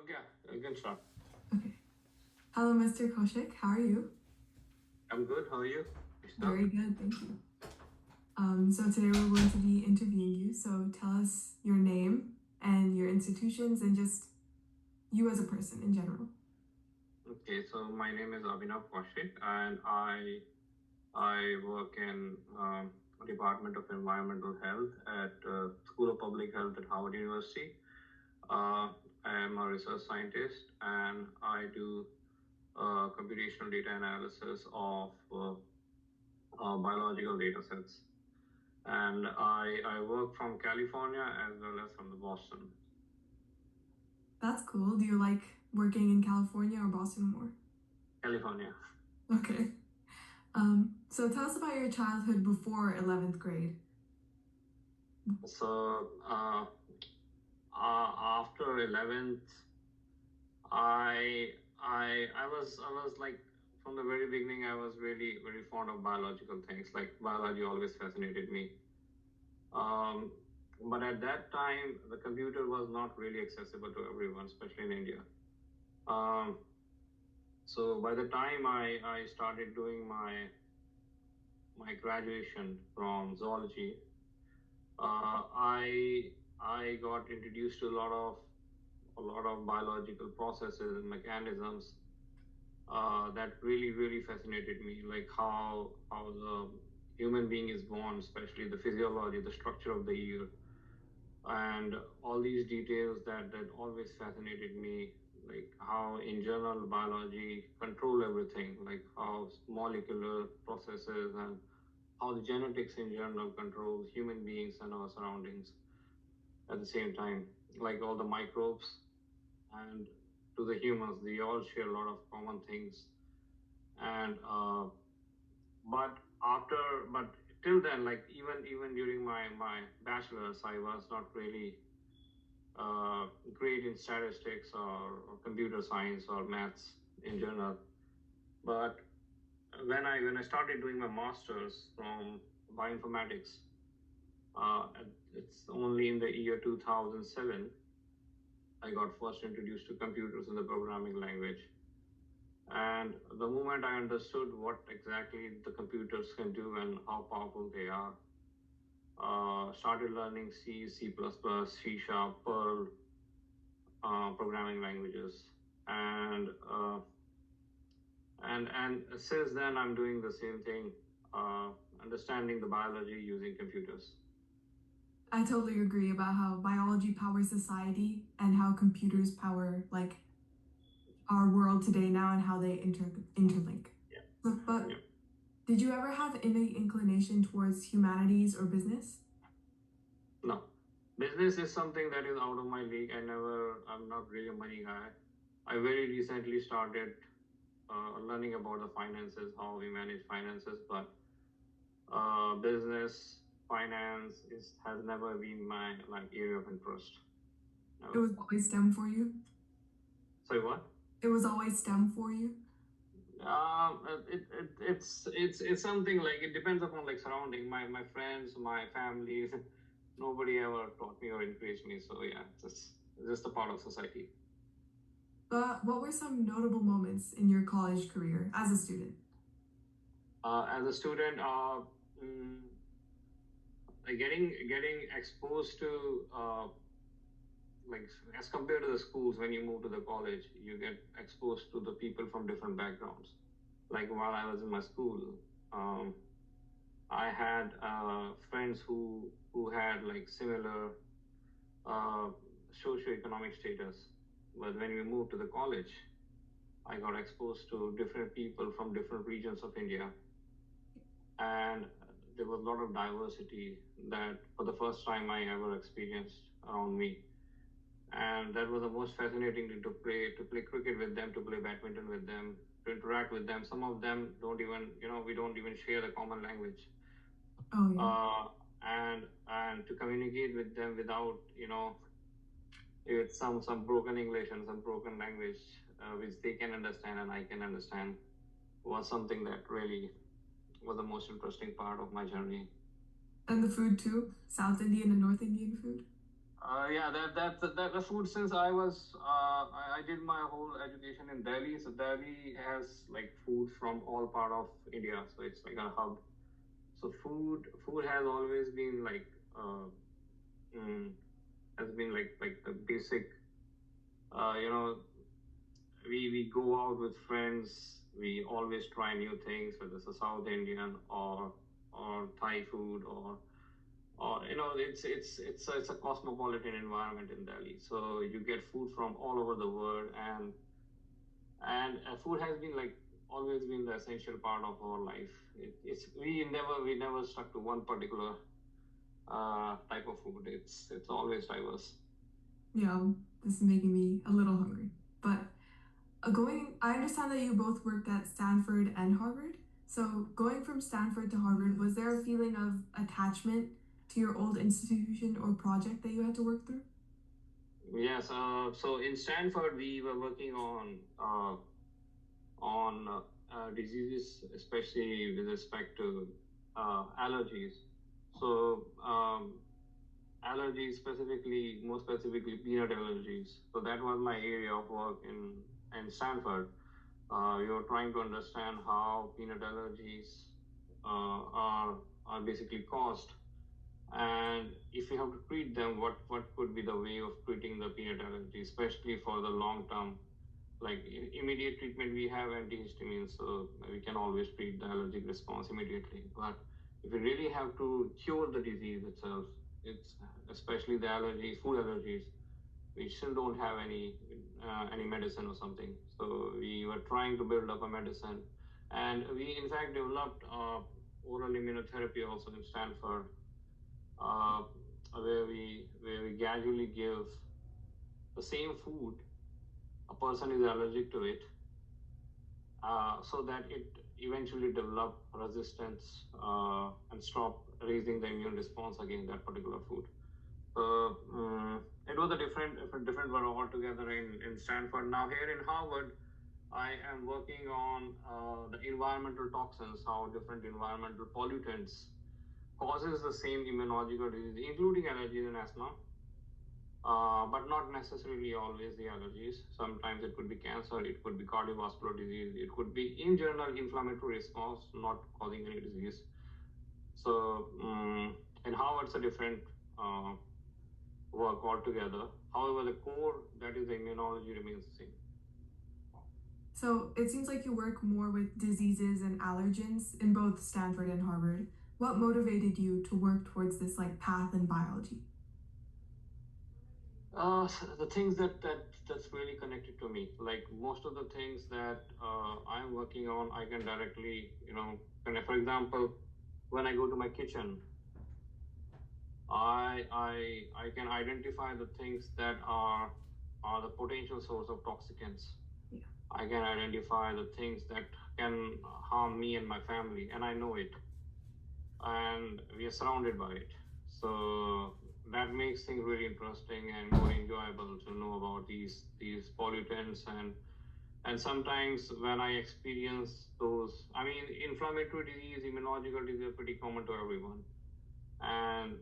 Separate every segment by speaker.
Speaker 1: Okay, you can start.
Speaker 2: Okay. Hello, Mr. Kaushik. How are you?
Speaker 1: I'm good. How are you?
Speaker 2: Very good, thank you. So today we're going to be interviewing you. So tell us your name and your institutions and just you as a person in general.
Speaker 1: Okay, so my name is Abhinav Kaushik, and I work in Department of Environmental Health at School of Public Health at Harvard University. I am a research scientist, and I do computational data analysis of biological data sets. And I work from California as well as from the Boston.
Speaker 2: That's cool. Do you like working in California or Boston more?
Speaker 1: California.
Speaker 2: Okay. So tell us about your childhood before 11th grade.
Speaker 1: So after 11th, I was like from the very beginning I was really very fond of biological things. Like biology always fascinated me. Um, but at that time, the computer was not really accessible to everyone, especially in India. Um, so by the time I started doing my graduation from zoology, I got introduced to a lot of biological processes and mechanisms that really fascinated me, like how the human being is born, especially the physiology, the structure of the ear, and all these details that always fascinated me, like how in general biology control everything, like how molecular processes and how the genetics in general controls human beings and our surroundings at the same time, like all the microbes and to the humans, they all share a lot of common things. And but till then, like even during my bachelor's, I was not really great in statistics or computer science or maths in general. But when I started doing my master's from bioinformatics, uh, it's only in the year 2007 I got first introduced to computers in the programming language. And the moment I understood what exactly the computers can do and how powerful they are, started learning C, C++, C Sharp, Perl, programming languages, and and since then I'm doing the same thing, uh, understanding the biology using computers.
Speaker 2: I totally agree about how biology powers society and how computers power like our world today now and how they interlink.
Speaker 1: Yeah.
Speaker 2: But
Speaker 1: Yeah.
Speaker 2: did you ever have any inclination towards humanities or business?
Speaker 1: No, business is something that is out of my league. I'm not really a money guy. I very recently started learning about the finances, how we manage finances, but business, finance has never been my like area of interest.
Speaker 2: It
Speaker 1: Never.
Speaker 2: was always STEM for you?
Speaker 1: Sorry, what?
Speaker 2: It was always STEM for you?
Speaker 1: It's something like it depends upon like surrounding my friends, my family. Nobody ever taught me or encouraged me. So yeah, it's just a part of society.
Speaker 2: But what were some notable moments in your college career as a student?
Speaker 1: As a student, mm, like getting exposed to like as compared to the schools, when you move to the college, you get exposed to the people from different backgrounds. Like while I was in my school, um, I had friends who had like similar uh, socioeconomic status, but when we moved to the college, I got exposed to different people from different regions of India, and there was a lot of diversity that for the first time I ever experienced around me. And that was the most fascinating thing, to play cricket with them, to play badminton with them, to interact with them. Some of them don't even, we don't even share the common language.
Speaker 2: Oh, yeah.
Speaker 1: And to communicate with them without, with some broken English and some broken language, which they can understand and I can understand, was something that really was the most interesting part of my journey.
Speaker 2: And the food too? South Indian and North Indian food?
Speaker 1: Yeah, that the food since I did my whole education in Delhi, so Delhi has like food from all part of India, so it's like a hub. So food has always been like mm, has been like the basic. You know, we go out with friends. We always try new things, whether it's a South Indian or Thai food or it's a cosmopolitan environment in Delhi. So you get food from all over the world, and food has been like always been the essential part of our life. It's we never stuck to one particular type of food. It's always diverse.
Speaker 2: Yeah, this is making me a little hungry. But I understand that you both worked at Stanford and Harvard. So going from Stanford to Harvard, was there a feeling of attachment to your old institution or project that you had to work through?
Speaker 1: Yes. So in Stanford, we were working on diseases, especially with respect to allergies. So allergies, more specifically peanut allergies. So that was my area of work in Stanford. We were trying to understand how peanut allergies are basically caused, and if you have to treat them, what could be the way of treating the peanut allergy, especially for the long term. Like immediate treatment, we have antihistamines, so we can always treat the allergic response immediately. But if you really have to cure the disease itself, it's especially the allergies, food allergies, we still don't have any medicine or something. So we were trying to build up a medicine, and we in fact developed oral immunotherapy also in Stanford, uh, where we gradually give the same food. A person is allergic to it, so that it eventually develop resistance and stop raising the immune response against that particular food. So it was a different world altogether in Stanford. Now here in Harvard, I am working on the environmental toxins, how different environmental pollutants causes the same immunological disease, including allergies and asthma, but not necessarily always the allergies. Sometimes it could be cancer, it could be cardiovascular disease, it could be in general inflammatory response, not causing any disease. So in Harvard, it's a different uh, work altogether. However, the core, that is the immunology, remains the same.
Speaker 2: So it seems like you work more with diseases and allergens in both Stanford and Harvard. What motivated you to work towards this like path in biology?
Speaker 1: The things that's really connected to me, like most of the things that I'm working on, I can directly, connect. For example, when I go to my kitchen, I can identify the things that are the potential source of toxicants.
Speaker 2: Yeah.
Speaker 1: I can identify the things that can harm me and my family, and I know it, and we are surrounded by it. So that makes things really interesting and more enjoyable to know about these pollutants, and sometimes when I experience those, I mean, inflammatory disease, immunological disease are pretty common to everyone, and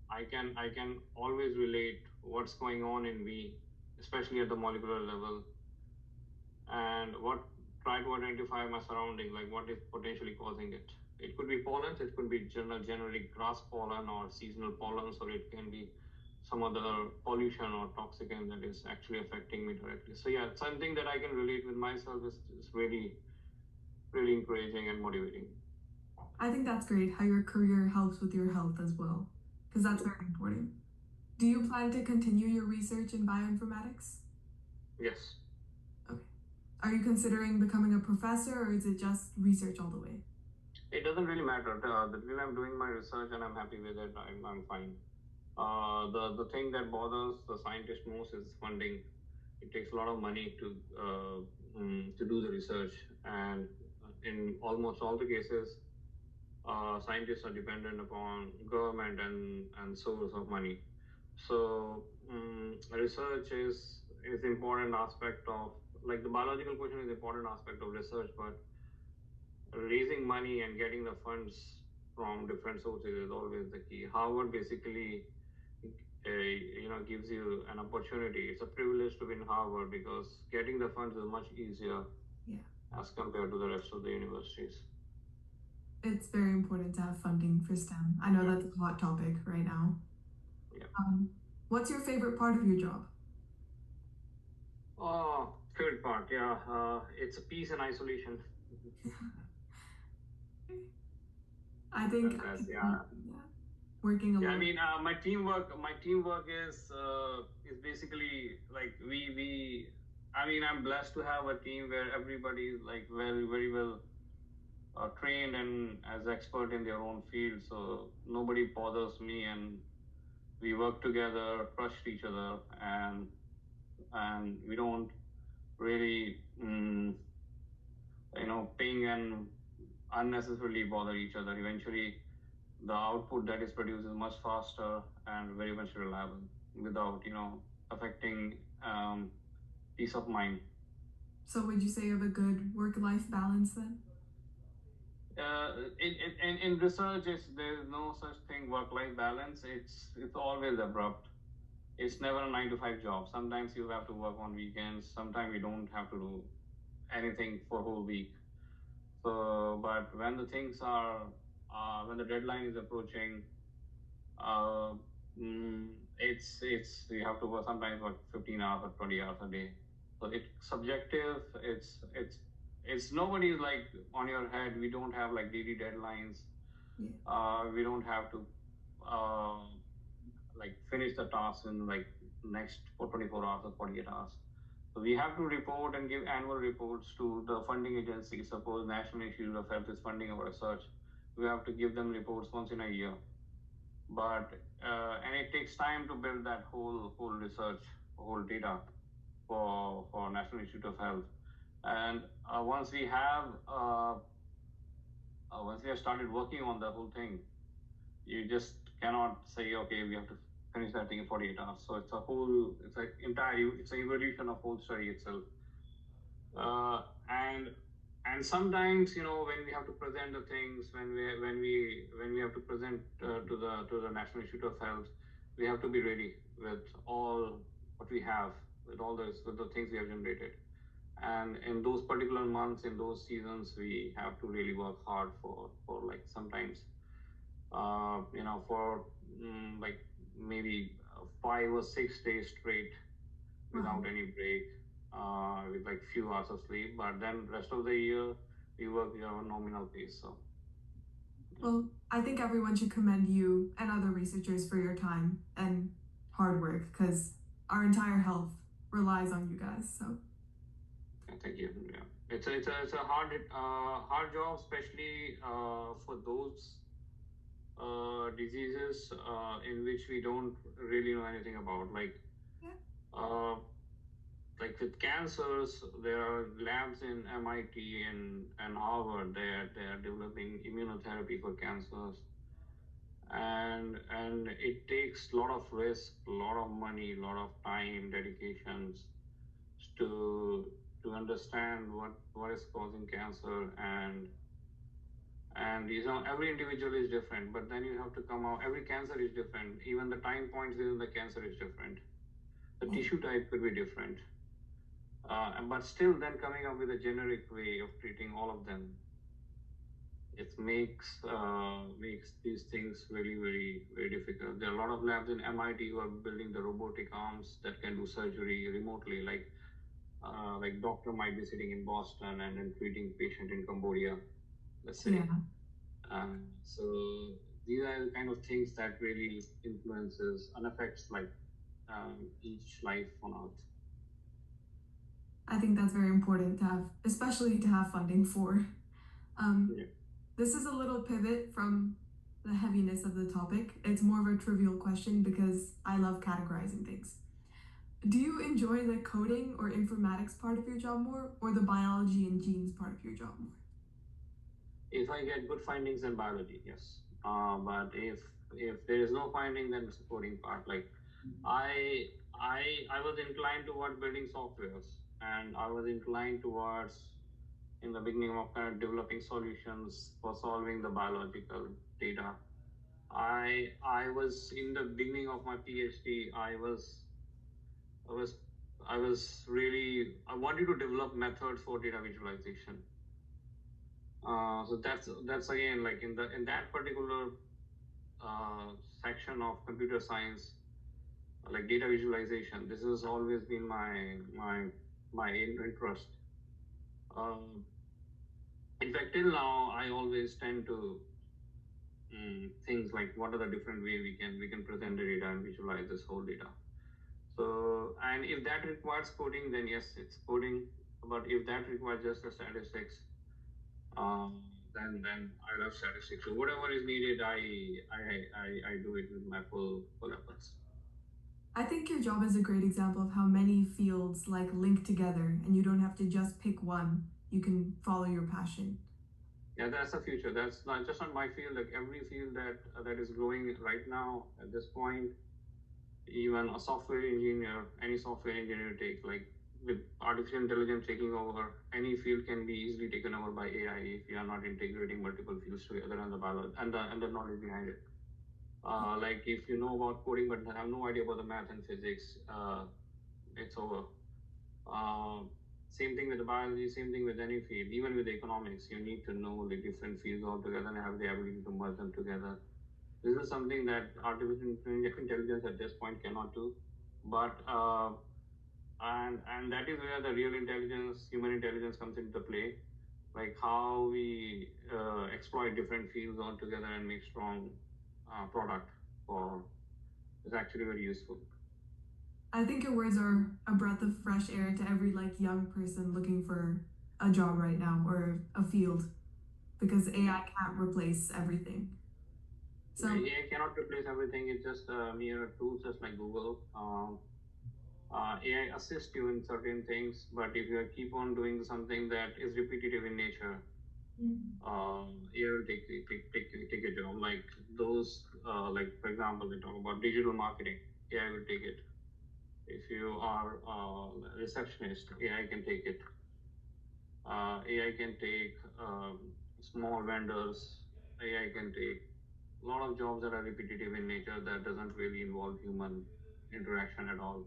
Speaker 1: I can always relate what's going on in me, especially at the molecular level, and try to identify my surrounding, like what is potentially causing it. It could be pollens, it could be generic grass pollen or seasonal pollens, or it can be some other pollution or toxicant that is actually affecting me directly. So yeah, something that I can relate with myself is really, really encouraging and motivating.
Speaker 2: I think that's great how your career helps with your health as well, because that's very important. Do you plan to continue your research in bioinformatics?
Speaker 1: Yes.
Speaker 2: Okay. Are you considering becoming a professor or is it just research all the way?
Speaker 1: It doesn't really matter. The way I'm doing my research and I'm happy with it, I'm fine. The thing that bothers the scientist most is funding. It takes a lot of money to do the research, and in almost all the cases, scientists are dependent upon government and source of money. So research is important aspect of, like, the biological question is important aspect of research, but raising money and getting the funds from different sources is always the key. Harvard basically gives you an opportunity. It's a privilege to be in Harvard because getting the funds is much easier as compared to the rest of the universities.
Speaker 2: It's very important to have funding for STEM. I know that's a hot topic right now.
Speaker 1: Yeah.
Speaker 2: What's your favorite part of your job?
Speaker 1: Oh, favorite part, yeah. It's a peace and isolation.
Speaker 2: I think working alone.
Speaker 1: Yeah, I mean, my teamwork is basically like we. I mean, I'm blessed to have a team where everybody is like very well trained and as expert in their own field. So nobody bothers me, and we work together, trust each other, and we don't really ping and unnecessarily bother each other. Eventually, the output that is produced is much faster and very much reliable without affecting peace of mind.
Speaker 2: So would you say you have a good work-life balance then?
Speaker 1: In research, there's no such thing work-life balance. It's always abrupt. It's never a 9 to 5 job. Sometimes you have to work on weekends. Sometimes you don't have to do anything for a whole week. So, but when the things are, when the deadline is approaching, it's you have to work sometimes 15 hours or 20 hours a day. So it's subjective. It's nobody's like on your head. We don't have like daily deadlines. We don't have to like finish the task in like next for 24 hours or 48 hours. So we have to report and give annual reports to the funding agency. Suppose National Institute of Health is funding our research, we have to give them reports once in a year. But and it takes time to build that whole research, whole data for National Institute of Health. And once we have started working on the whole thing, you just cannot say, okay, we have to finish that thing in 48 hours. So it's an evolution of whole study itself. And sometimes when we have to present the things, when we have to present to the National Institute of Health, we have to be ready with all what we have, with the things we have generated. And in those particular months, in those seasons, we have to really work hard for like sometimes for like maybe 5 or 6 days straight without any break, with like few hours of sleep. But then rest of the year we work a nominal pace. So.
Speaker 2: Well, I think everyone should commend you and other researchers for your time and hard work, because our entire health relies on you guys. So.
Speaker 1: Thank you. Yeah, it's a hard job, especially for those diseases in which we don't really know anything about, like with cancers. There are labs in MIT and Harvard. They are developing immunotherapy for cancers, and it takes a lot of risk, a lot of money, a lot of time, dedications to understand what is causing cancer. And every individual is different, but then you have to come out, every cancer is different. Even the time points within the cancer is different. The tissue type could be different. But still then coming up with a generic way of treating all of them, it makes these things very difficult. There are a lot of labs in MIT who are building the robotic arms that can do surgery remotely, like doctor might be sitting in Boston and then treating patient in Cambodia, let's say. So these are the kind of things that really influences and affects like each life on Earth.
Speaker 2: I think that's very important to have, especially to have funding for. This is a little pivot from the heaviness of the topic. It's more of a trivial question because I love categorizing things. Do you enjoy the coding or informatics part of your job more, or the biology and genes part of your job more?
Speaker 1: If I get good findings in biology, yes. But if there is no finding, then it's the coding part. Like I was inclined towards building softwares, and I was inclined towards, in the beginning of kind of developing solutions for solving the biological data. I was in the beginning of my PhD. I was I was really I wanted to develop methods for data visualization. So that's again like in that particular section of computer science, like data visualization. This has always been my interest. Um, in fact, till now, I always tend to things like what are the different way we can present the data and visualize this whole data. So, and if that requires coding, then yes, it's coding. But if that requires just the statistics, um, then I love statistics. So whatever is needed, I do it with my full efforts.
Speaker 2: I think your job is a great example of how many fields like link together and you don't have to just pick one. You can follow your passion.
Speaker 1: Yeah, that's the future. That's not just on my field. Like every field that is growing right now at this point, even a software engineer, any software engineer take like with artificial intelligence taking over, any field can be easily taken over by AI if you are not integrating multiple fields together and the biology and the knowledge behind it. Like if you know about coding but have no idea about the math and physics, it's over. Uh, Same thing with the biology, same thing with any field, even with economics. You need to know the different fields altogether and have the ability to merge them together. This is something that artificial intelligence at this point cannot do. But and that is where the real intelligence, human intelligence, comes into play. Like how we exploit different fields altogether and make strong product for is actually very useful.
Speaker 2: I think your words are a breath of fresh air to every like young person looking for a job right now or a field because AI can't replace everything. So
Speaker 1: AI cannot replace everything. It's just a mere tool, just like Google. AI assists you in certain things, but if you keep on doing something that is repetitive in nature, AI will take a job. Like those, like for example, we talk about digital marketing, AI will take it. If you are a receptionist, AI can take it. AI can take small vendors. AI can take a lot of jobs that are repetitive in nature that doesn't really involve human interaction at all.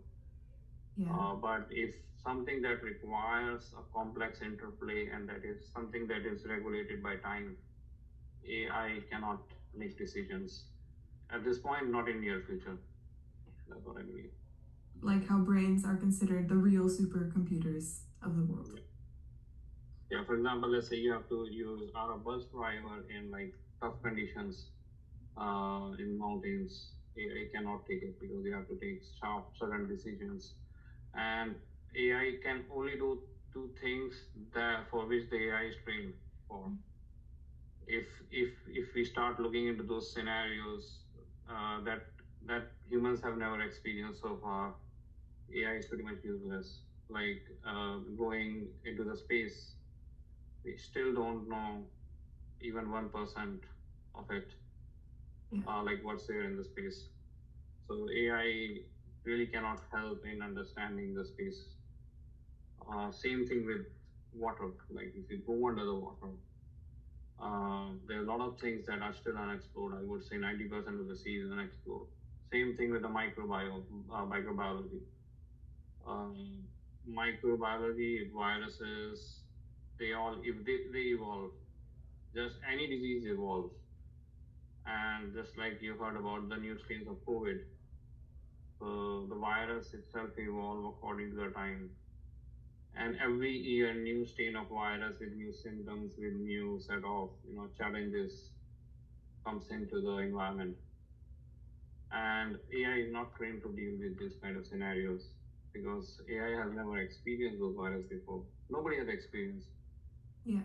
Speaker 2: yeah.
Speaker 1: But if something that requires a complex interplay and that is something that is regulated by time, AI cannot make decisions at this point, not in near future. That's what I believe.
Speaker 2: Like how brains are considered the real supercomputers of the world.
Speaker 1: Yeah, for example, let's say you have to use are a bus driver in like tough conditions in mountains. AI cannot take it because you have to take sharp, sudden decisions, and AI can only do two things that for which the AI is trained for. If we start looking into those scenarios that humans have never experienced so far, AI is pretty much useless. Like going into the space, we still don't know even 1% of it, like what's there in the space. So AI really cannot help in understanding the space. Same thing with water. Like if you go under the water, there are a lot of things that are still unexplored. I would say 90% of the sea is unexplored. Same thing with the microbiology. Um, Microbiology, viruses, they all, if they evolve, just any disease evolves. And just like you heard about the new strains of COVID, the virus itself evolve according to the time. And every year, new strain of virus with new symptoms, with new set of challenges comes into the environment. And AI is not trained to deal with this kind of scenarios because AI has never experienced those viruses before. Nobody has experienced.
Speaker 2: Yeah.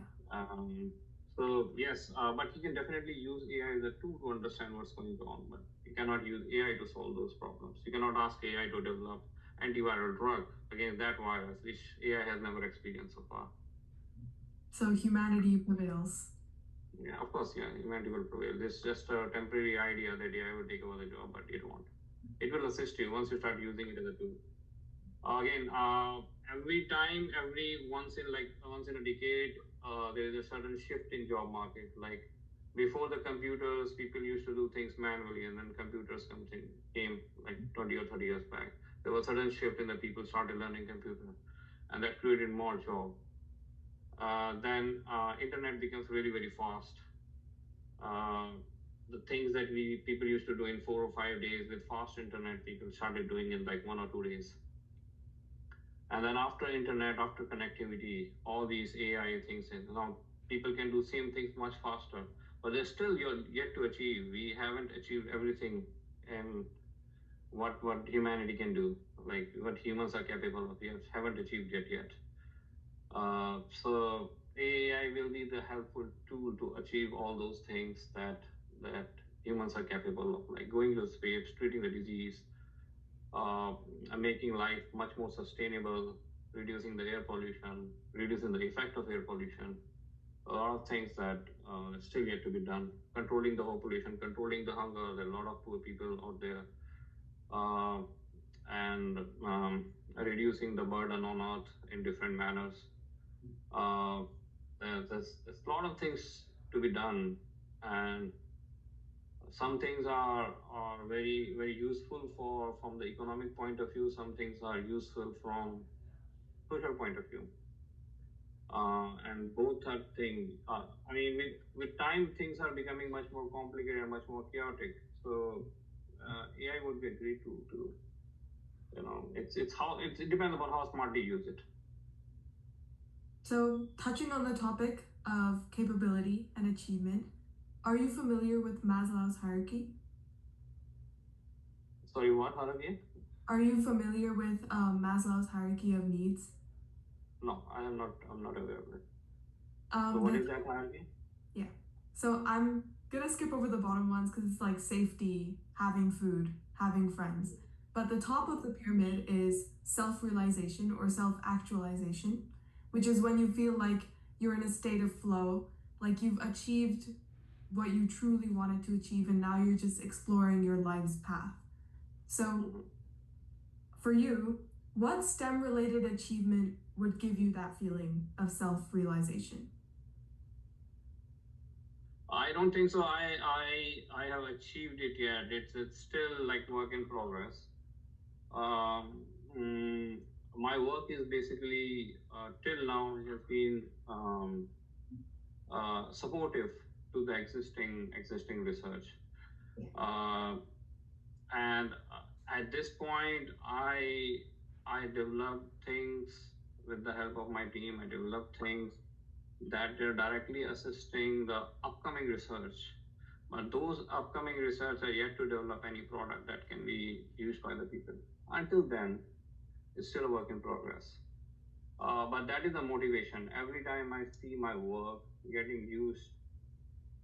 Speaker 1: So yes, but you can definitely use AI as a tool to understand what's going on, but you cannot use AI to solve those problems. You cannot ask AI to develop antiviral drug against that virus, which AI has never experienced so far.
Speaker 2: So humanity prevails.
Speaker 1: Yeah, of course, yeah, humanity will prevail. This is just a temporary idea that AI will take over the job, but it won't. It will assist you once you start using it as a tool. Again, every time, every once in a decade, there is a sudden shift in job market. Like Before the computers, people used to do things manually, and then computers came like 20 or 30 years back. There was a sudden shift in the people started learning computer, and that created more job. Then internet becomes really, very fast. The things that people used to do in 4 or 5 days with fast internet, people started doing in like 1 or 2 days. And then after internet, after connectivity, all these AI things, and now people can do same things much faster. But there's still yet to achieve. We haven't achieved everything and what humanity can do, like what humans are capable of. We haven't achieved yet. So AI will be the helpful tool to achieve all those things that humans are capable of, like going to space, treating the disease, making life much more sustainable, reducing the air pollution, reducing the effect of air pollution. A lot of things that still yet to be done. Controlling the population, controlling the hunger. There are a lot of poor people out there, uh, and reducing the burden on Earth in different manners. There's a lot of things to be done, and some things are very, very useful from the economic point of view. Some things are useful from social point of view, and both are things. I mean, with time, things are becoming much more complicated and much more chaotic. So AI would be a great tool to, it depends upon how smart you use it.
Speaker 2: So, touching on the topic of capability and achievement, are you familiar with Maslow's hierarchy?
Speaker 1: Sorry, what hierarchy?
Speaker 2: Are you familiar with Maslow's hierarchy of needs?
Speaker 1: No, I'm not aware of it. So what is that hierarchy?
Speaker 2: Yeah. So I'm gonna skip over the bottom ones because it's like safety, having food, having friends. But the top of the pyramid is self-realization or self-actualization, which is when you feel like you're in a state of flow, like you've achieved what you truly wanted to achieve, and now you're just exploring your life's path. So, for you, what STEM-related achievement would give you that feeling of self-realization?
Speaker 1: I don't think so. I have achieved it yet. It's still like work in progress. My work is basically till now has been supportive to the existing research. And at this point, I developed things with the help of my team. I developed things that they're directly assisting the upcoming research. But those upcoming research are yet to develop any product that can be used by the people. Until then, it's still a work in progress. But that is the motivation. Every time I see my work getting used,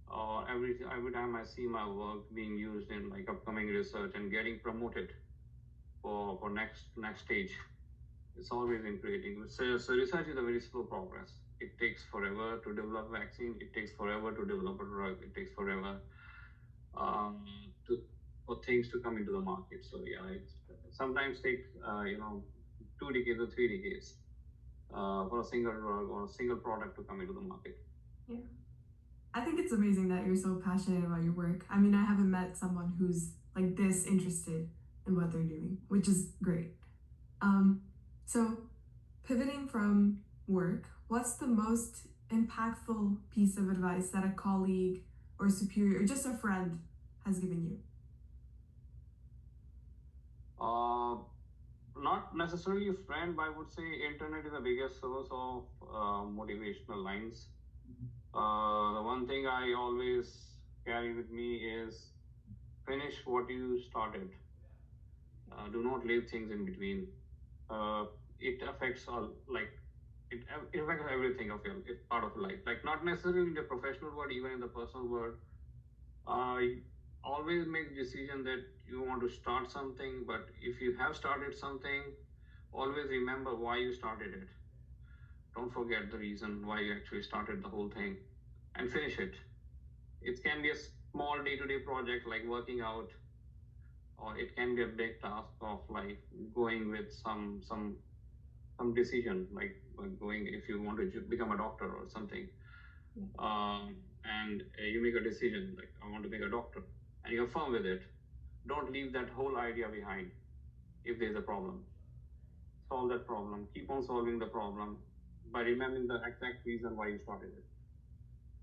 Speaker 1: or every time I see my work being used in like upcoming research and getting promoted for next stage, it's always encouraging. So research is a very slow progress. It takes forever to develop vaccine. It takes forever to develop a drug. It takes forever for things to come into the market. So yeah, it sometimes takes 2 decades or 3 decades for a single drug or a single product to come into the market.
Speaker 2: Yeah. I think it's amazing that you're so passionate about your work. I mean, I haven't met someone who's like this interested in what they're doing, which is great. So pivoting from work, what's the most impactful piece of advice that a colleague or superior or just a friend has given you?
Speaker 1: Not necessarily a friend, but I would say internet is the biggest source of motivational lines. The one thing I always carry with me is finish what you started. Do not leave things in between. It affects it affects everything of your part of life. Like not necessarily in the professional world, even in the personal world. Always make decision that you want to start something, but if you have started something, always remember why you started it. Don't forget the reason why you actually started the whole thing, and finish it. It can be a small day-to-day project like working out, or it can be a big task of like going with some decision, like going if you want to become a doctor or something. and you make a decision like I want to make a doctor, and you're firm with it. Don't leave that whole idea behind. If there's a problem, solve that problem. Keep on solving the problem by remembering the exact reason why you started it.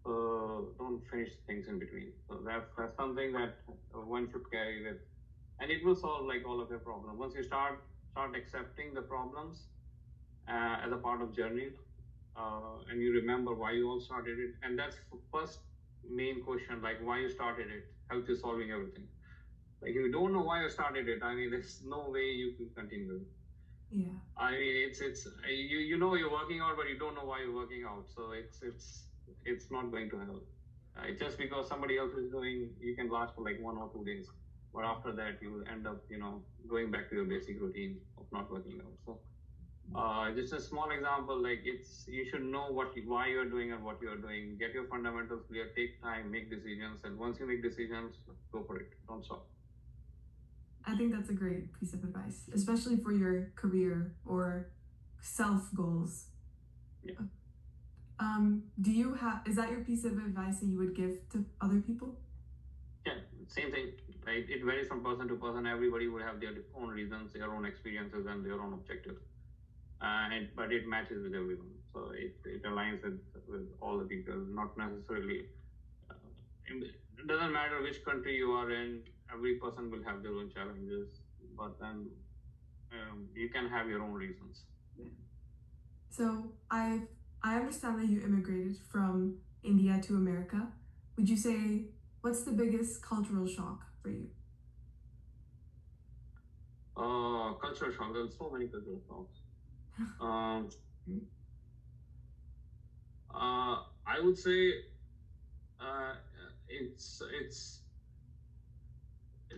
Speaker 1: So don't finish things in between. So that's something that one should carry with, and it will solve like all of your problems. Once you start accepting the problems as a part of journey, and you remember why you all started it, and that's first main question, like why you started it, helps you solving everything. Like if you don't know why you started it, I mean, there's no way you can continue.
Speaker 2: Yeah.
Speaker 1: I mean, it's you know you're working out, but you don't know why you're working out. So it's not going to help. Just because somebody else is doing, you can last for like 1 or 2 days, but after that you will end up going back to your basic routine of not working out. So just a small example, like you should know why you're doing and what you're doing. Get your fundamentals clear. Take time, make decisions, and once you make decisions, go for it. Don't stop.
Speaker 2: I think that's a great piece of advice, especially for your career or self goals.
Speaker 1: Yeah.
Speaker 2: Is that your piece of advice that you would give to other people?
Speaker 1: Yeah, same thing, right? It varies from person to person. Everybody would have their own reasons, their own experiences, and their own objectives. But it matches with everyone. So it aligns with all the people, not necessarily. It doesn't matter which country you are in, every person will have their own challenges, but then you can have your own reasons.
Speaker 2: Yeah. So I understand that you immigrated from India to America. Would you say, what's the biggest cultural shock for you?
Speaker 1: Cultural shock. There's so many cultural shocks. I would say it's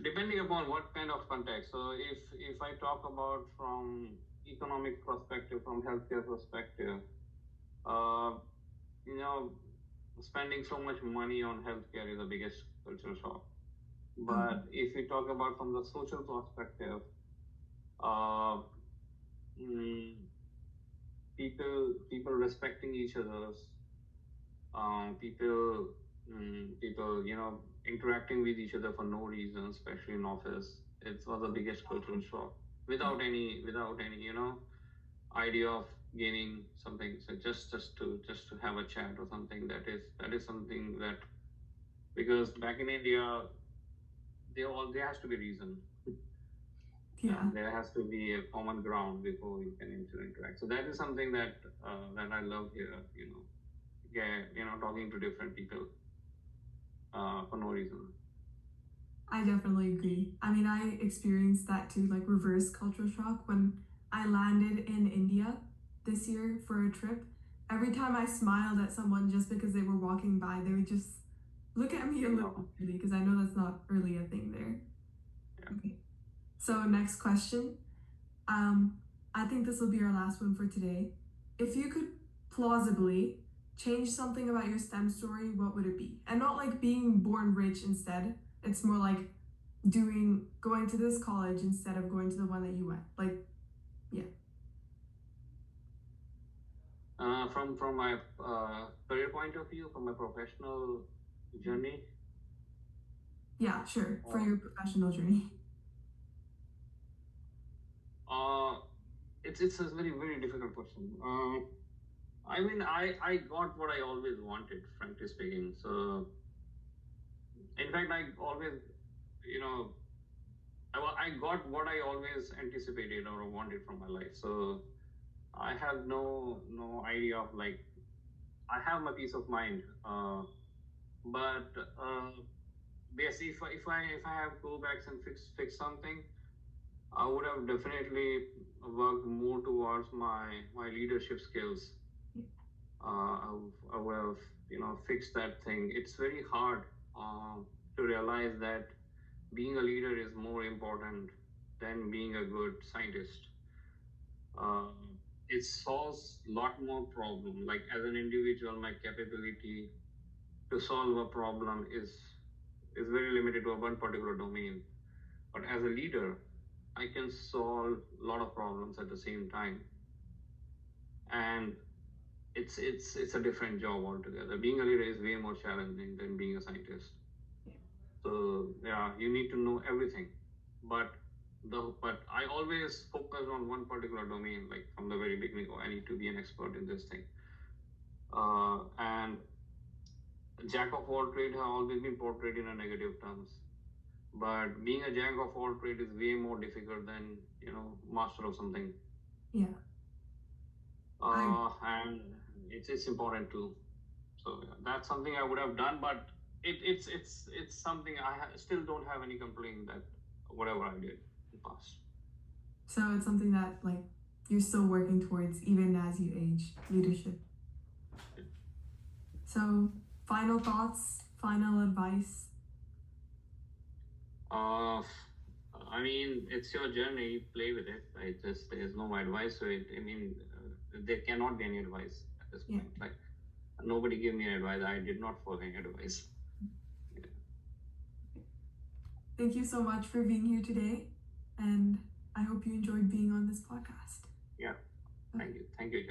Speaker 1: depending upon what kind of context. So if I talk about from economic perspective, from healthcare perspective, spending so much money on healthcare is the biggest cultural shock. But if we talk about from the social perspective, people respecting each other's, people interacting with each other for no reason, especially in office. It was the biggest cultural shock without any idea of gaining something. So just to have a chat or something, that is something that, because back in India there has to be reason.
Speaker 2: Yeah.
Speaker 1: There has to be a common ground before we can interact. So that is something that I love here. Talking to different people for no reason.
Speaker 2: I definitely agree. I mean, I experienced that too, like reverse cultural shock when I landed in India this year for a trip. Every time I smiled at someone just because they were walking by, they would just look at me a little weirdly, because I know that's not really a thing there.
Speaker 1: Yeah.
Speaker 2: Okay. So next question. I think this will be our last one for today. If you could plausibly change something about your STEM story, what would it be? And not like being born rich instead. It's more like going to this college instead of going to the one that you went. Like, yeah.
Speaker 1: From my career point of view, from my professional journey.
Speaker 2: Yeah, sure. For your professional journey.
Speaker 1: It's a very, very difficult question. I mean, I got what I always wanted, frankly speaking. So, in fact, I always, I got what I always anticipated or wanted from my life. So, I have no idea of like, I have my peace of mind. But basically, if I have to go back and fix something, I would have definitely worked more towards my leadership skills. I would have fixed that thing. It's very hard to realize that being a leader is more important than being a good scientist. It solves a lot more problem. Like as an individual, my capability to solve a problem is very limited to one particular domain. But as a leader, I can solve a lot of problems at the same time. And it's a different job altogether. Being a leader is way more challenging than being a scientist. So yeah, you need to know everything, but but I always focus on one particular domain, like from the very beginning. Oh, I need to be an expert in this thing. And jack of all trade have always been portrayed in a negative terms, but being a jack of all trade is way more difficult than master of something.
Speaker 2: Yeah.
Speaker 1: And it's important too. So yeah, that's something I would have done, but it's something still don't have any complaint that whatever I did in the past.
Speaker 2: So it's something that like you're still working towards even as you age, leadership.
Speaker 1: Yeah.
Speaker 2: So final thoughts, final advice.
Speaker 1: I mean, it's your journey. Play with it. Right? There's no advice. So there cannot be any advice at this point. Like nobody gave me advice. I did not follow any advice. Yeah.
Speaker 2: Thank you so much for being here today, and I hope you enjoyed being on this podcast.
Speaker 1: Yeah. Thank you. Thank you,